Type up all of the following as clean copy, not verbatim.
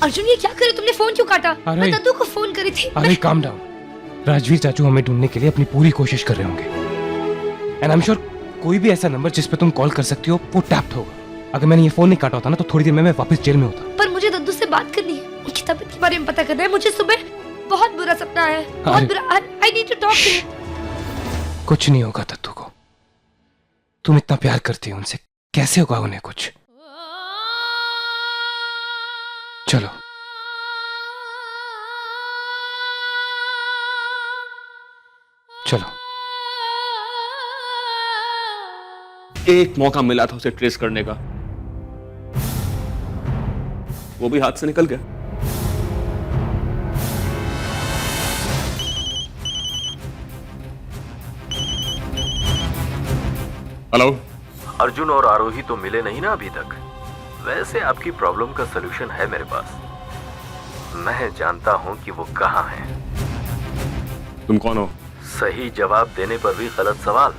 अर्जुन ये क्या करे, तुमने फोन क्यों काटा? मैं दादू को फोन करी थी। अरे काम डाउन। राजवीर चाचू हमें ढूंढने के लिए अपनी पूरी कोशिश कर रहे होंगे। एंड आई एम श्योर कोई भी ऐसा नंबर जिस पे तुम कॉल कर सकती हो वो टैप्ड होगा। अगर मैंने ये फोन नहीं काटा होता ना तो थोड़ी देर में मैं वापस जेल में होता। पर मुझे दादू से बात करनी है, उनकी तबीयत के बारे में पता करना है। मुझे सुबह बहुत बुरा सपना आया है, बहुत बुरा। I need to talk to you. कुछ नहीं होगा दद्दू को, तुम इतना प्यार करती हो उनसे, कैसे होगा उन्हें कुछ? चलो चलो। एक मौका मिला था उसे ट्रेस करने का, वो भी हाथ से निकल गया। हेलो। अर्जुन और आरोही तो मिले नहीं ना अभी तक। वैसे आपकी प्रॉब्लम का सलूशन है मेरे पास। मैं जानता हूं कि वो कहां हैं। तुम कौन हो? सही जवाब देने पर भी गलत सवाल।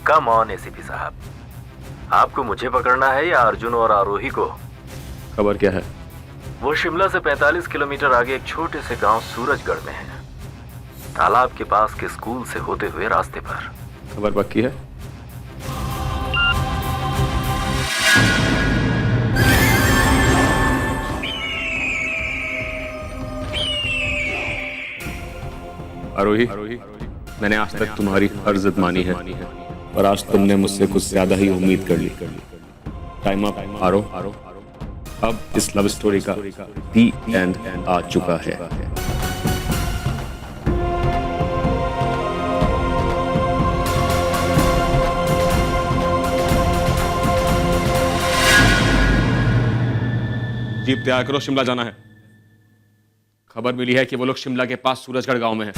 कम ऑन एसीपी साहब, आपको मुझे पकड़ना है या अर्जुन और आरोही को? खबर क्या है? वो शिमला से 45 किलोमीटर आगे एक छोटे से गांव सूरजगढ़ में है, तालाब के पास के स्कूल से होते हुए रास्ते पर। खबर पक्की है? आरोही, मैंने आज तक तुम्हारी हर जिद मानी है और आज तुमने मुझसे कुछ ज्यादा ही उम्मीद कर ली। टाइम अप आरो। अब इस लव स्टोरी का दी एंड आ चुका है। जीप तैयार करो, शिमला जाना है। खबर मिली है कि वो लोग शिमला के पास सूरजगढ़ गांव में हैं।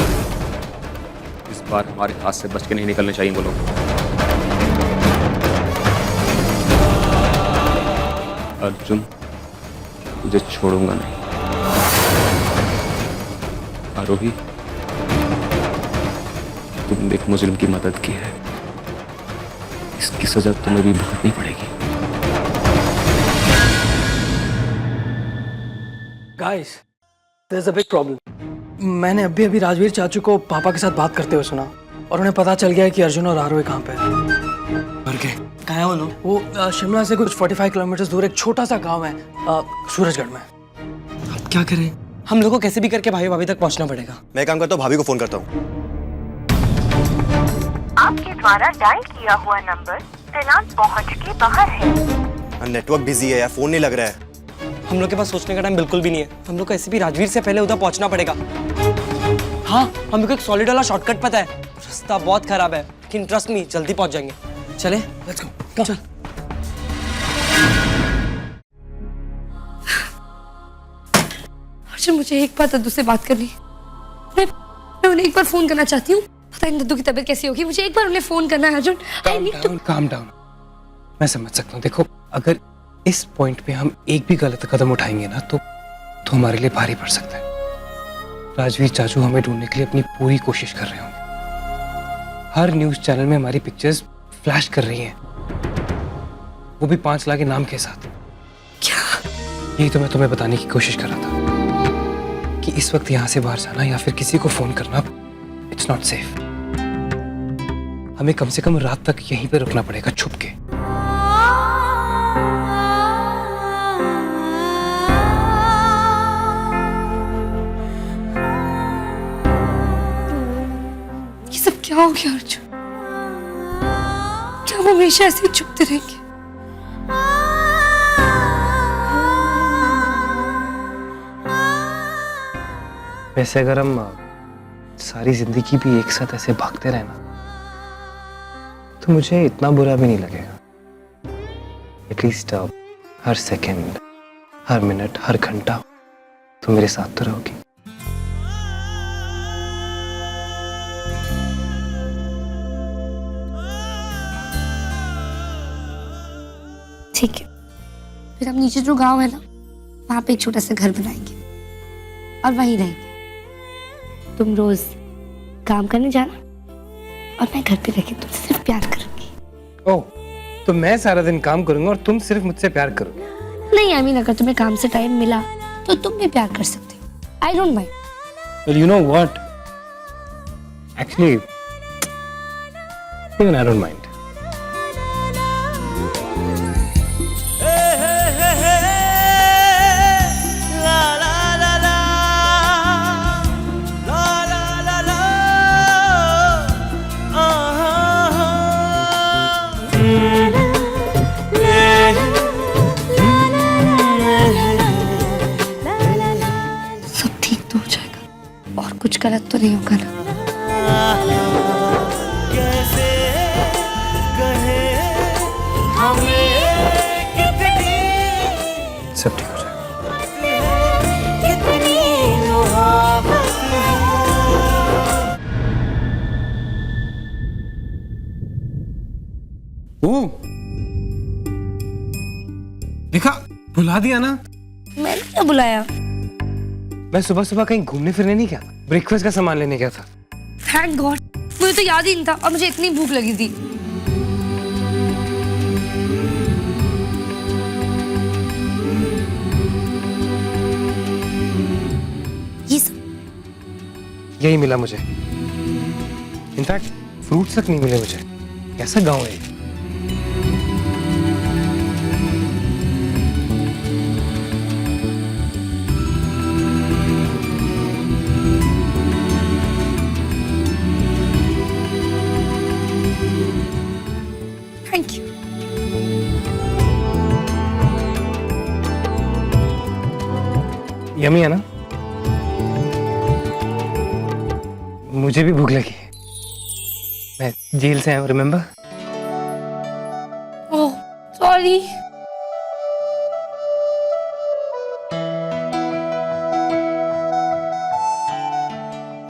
इस बार हमारे हाथ से बच के नहीं निकलने चाहिए वो लोग। अर्जुन, तुझे छोड़ूंगा नहीं। आरोही, तुमने एक मुजरिम की मदद की है, इसकी सजा तुम्हें भी भुगतनी पड़ेगी। Guys, there's a big problem. मैंने अभी राजवीर चाचू को पापा के साथ बात करते हुए सुना और उन्हें पता चल गया कि अर्जुन और आरोही कहाँ पे हैं। मर गए? कहाँ है वो लोग? वो शिमला से कुछ 45 किलोमीटर दूर एक छोटा सा गांव है, सूरजगढ़ में। अब क्या करें? हम लोग को कैसे भी करके भाई भाभी तक पहुंचना पड़ेगा। मैं काम करता हूँ, भाभी को फोन करता हूँ। आपके द्वारा डायल किया हुआ नंबर फिलहाल पहुंच के बाहर है। नेटवर्क बिजी है यार, फोन नहीं लग रहा है। हम लोग के पास सोचने का टाइम बिल्कुल भी नहीं है। हम लोग को ऐसे भी राजवीर से पहले उधर पहुंचना पड़ेगा। हाँ, हम लोग को एक सॉलिड वाला शॉर्टकट पता है। रास्ता बहुत खराब है लेकिन ट्रस्ट मी, जल्दी पहुंच जाएंगे। चले, लेट्स गो। चल। अर्जुन, मुझे एक बार दादू से बात करनी है। मैं उन्हें एक बार फोन करना चाहती हूँ। पता नहीं दादू की तबीयत कैसी होगी, मुझे एक बार उन्हें फोन करना है। Arjun, calm down. मैं समझ सकता हूँ। देखो, अगर इस पॉइंट पे हम एक भी गलत कदम उठाएंगे ना तो हमारे लिए भारी पड़ सकता है। राजवीर चाचू हमें ढूंढने के लिए अपनी पूरी कोशिश कर रहे होंगे। हर न्यूज चैनल में हमारी पिक्चर्स फ्लैश कर रही हैं, वो भी 5 लाख के नाम के साथ। क्या? यही तो मैं तुम्हें बताने की कोशिश कर रहा था कि इस वक्त यहाँ से बाहर जाना या फिर किसी को फोन करना इट्स नॉट सेफ। हमें कम से कम रात तक यहीं पे रुकना पड़ेगा छुप के। क्या हो गया अर्जुन? क्या वो हमेशा ऐसे चुपते रहेंगे? वैसे अगर हम सारी जिंदगी भी एक साथ ऐसे भागते रहे ना तो मुझे इतना बुरा भी नहीं लगेगा। एटलीस्ट हर सेकंड, हर मिनट, हर घंटा तुम मेरे साथ तो रहोगी। ठीक है, फिर हम नीचे जो गांव है ना वहां पे एक छोटा सा घर बनाएंगे और वहीं रहेंगे। तुम रोज काम करने जाना और मैं घर पे रह के तुमसे सिर्फ प्यार करूंगी। ओह, तो मैं सारा दिन काम करूंगा और तुम सिर्फ मुझसे प्यार करोगे? नहीं, आई मीन अगर तुम्हें काम से टाइम मिला तो तुम भी प्यार कर सकते हो। I don't mind. Well, you know what? Actually, even I don't mind. सब ठीक तो हो जाएगा और कुछ गलत तो नहीं होगा ना। सब ठीक हो जाएगा। ओ, देखा, बुला दिया ना। मैंने क्या बुलाया? मैं सुबह सुबह कहीं घूमने फिरने नहीं गया, ब्रेकफास्ट का सामान लेने गया था। थैंक गॉड, मुझे तो याद ही नहीं था और मुझे इतनी भूख लगी थी। ये सब यही मिला मुझे। इनफैक्ट फ्रूट्स तक नहीं मिले मुझे। कैसा गांव है ये? Thank you. यमी है ना? मुझे भी भूख लगी है। मैं जेल से आया हूँ, रिमेम्बर? Oh sorry.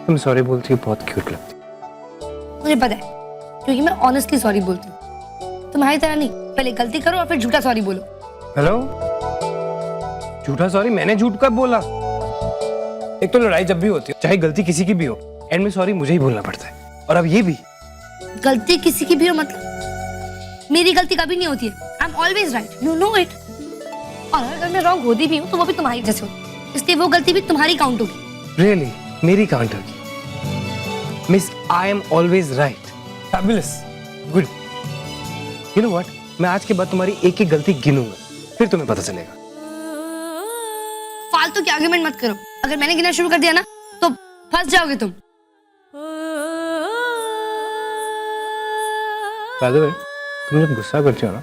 तुम सॉरी बोलती हो, बहुत क्यूट लगती। मुझे पता है, क्योंकि मैं ऑनेस्टली सॉरी बोलती हूँ। तुम्हारी तरह नहीं, पहले गलती करो और फिर झूठा सॉरी बोलो। हेलो, झूठा सॉरी? मैंने झूठ कब बोला? एक तो लड़ाई जब भी होती है, चाहे गलती किसी की भी हो, एंड में सॉरी मुझे ही बोलना पड़ता है। और अब ये भी। गलती किसी की भी हो मतलब मेरी गलती कभी नहीं होती है। I am always right, you know it. और अगर मैं रॉन्ग होती भी हूँ तो वो भी तुम्हारी जैसे होती, इसलिए वो गलती भी तुम्हारी काउंट होगी। रियली? मेरी काउंट होगी? Miss, I am always right. Fabulous, good. You know what, मैं आज के बाद तुम्हारी एक एक गलती गिनूंगा, फिर तुम्हें पता चलेगा। फालतू की आर्गुमेंट मत करो। अगर मैंने गिनना शुरू कर दिया ना तो फंस जाओगे तुम। By the way, तुम जब गुस्सा करती हो ना,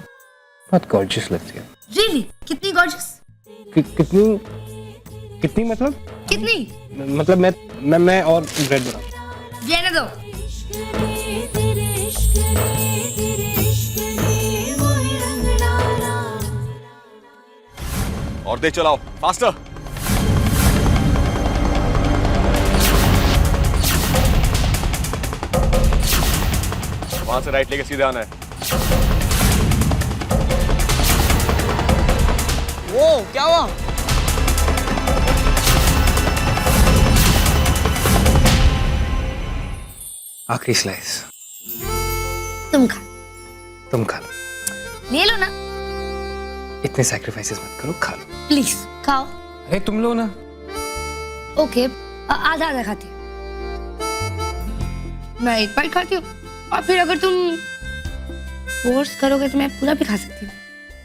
बहुत गॉर्जियस लगती है। रियली? कितनी गॉर्जियस? कितनी मतलब? कितनी मतलब मैं और ब्रेड बनाऊं। रहने दो। और देख चलाओ, फास्टर। वहां से राइट लेके सीधे आना है। वो क्या हुआ? आखिरी स्लाइस तुम खा तुम खा लो। ले लो ना। इतने सैक्रिफाइसेस मत करो, खा लो प्लीज खाओ। अरे तुम लो ना। ओके, आधा आधा खाती हूँ। मैं एक बाइट खाती हूँ और फिर अगर तुम फोर्स करोगे तो मैं पूरा भी खा सकती हूँ।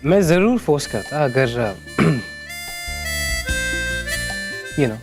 मैं जरूर फोर्स करता अगर यू नो